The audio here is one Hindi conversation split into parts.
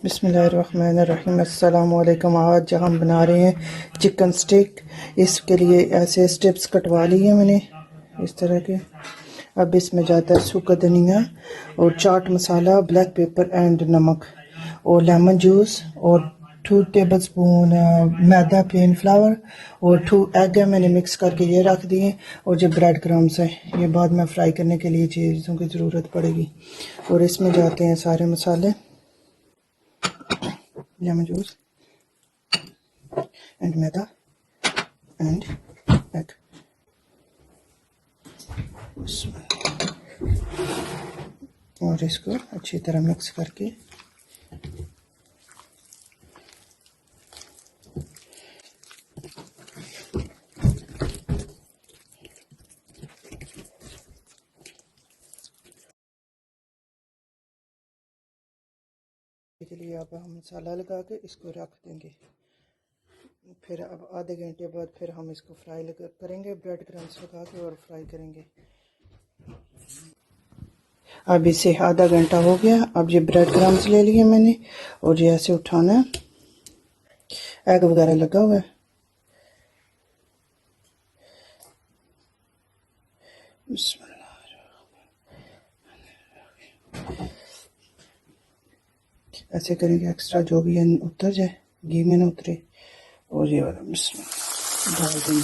बिस्मिल्लाहिर्रहमानिर्रहीम। अस्सलाम वालेकुम। आज हम बना रहे हैं चिकन स्टिक। इसके लिए ऐसे स्टेप्स कटवा लिए मैंने इस तरह के। अब इसमें जाता है सूखा धनिया और chaat masala, black pepper and नमक और लेमन जूस और 2 टेबल स्पून मैदा प्लेन फ्लावर और 2 एग है मैंने मिक्स करके ये रख दिए। और जो ब्रेड क्रम्स है ये बाद में फ्राई करने के लिए चीज़ों की ज़रूरत पड़ेगी। और इसमें जाते हैं सारे मसाले, lemon juice and maida and egg। और इसको अच्छी तरह मिक्स करके के लिए अब हम मसाला लगा के इसको रख देंगे। फिर अब आधे घंटे बाद फिर हम इसको फ्राई करेंगे, ब्रेड क्रम्स लगा के और फ्राई करेंगे। अब इसे आधा घंटा हो गया। अब ये ब्रेड क्रम्स ले लिए मैंने और ये ऐसे उठाना है। एग वगैरह लगा हुआ है। ऐसे करेंगे एक्स्ट्रा जो भी है उतर जाए, घी में ना उतरे। और ये वाला डाल देंगे।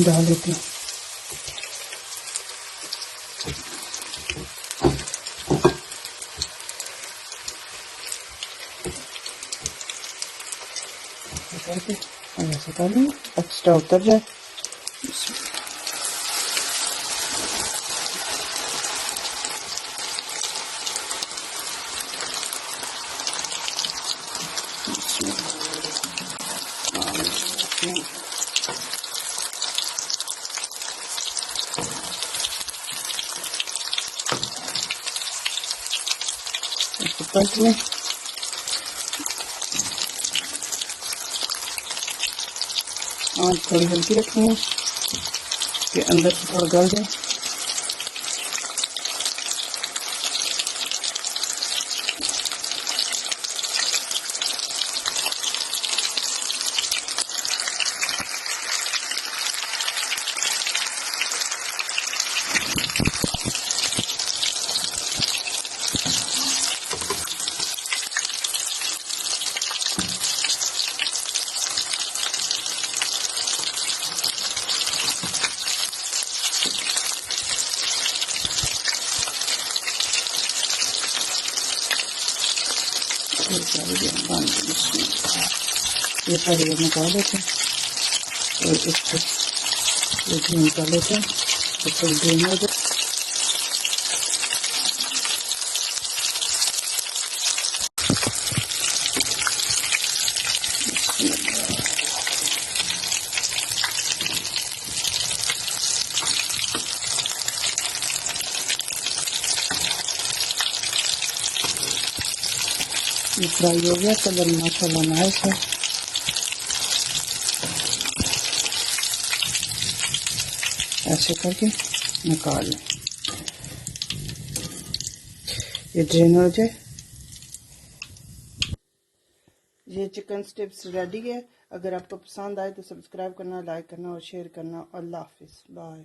डाल देते हैं। करके ऐसे कर लेंगे, एक्स्ट्रा उतर जाए। पलट लें। आँच थोड़ी हल्की रखनी है कि अंदर से थोड़ा गल जाए। ये सारे निकाल लेते हैं और इसको निकाल लेते हैं तो थोड़ी ग्रीन हो जाए। ये फ्राई हो गया, कलर माशाल्लाह नाइस है। ऐसे करके निकाल लें, ये ड्रेन हो जाए। ये चिकन स्टिक्स रेडी है। अगर आपको पसंद आए तो सब्सक्राइब करना, लाइक करना और शेयर करना। अल्लाह हाफिज़, बाय।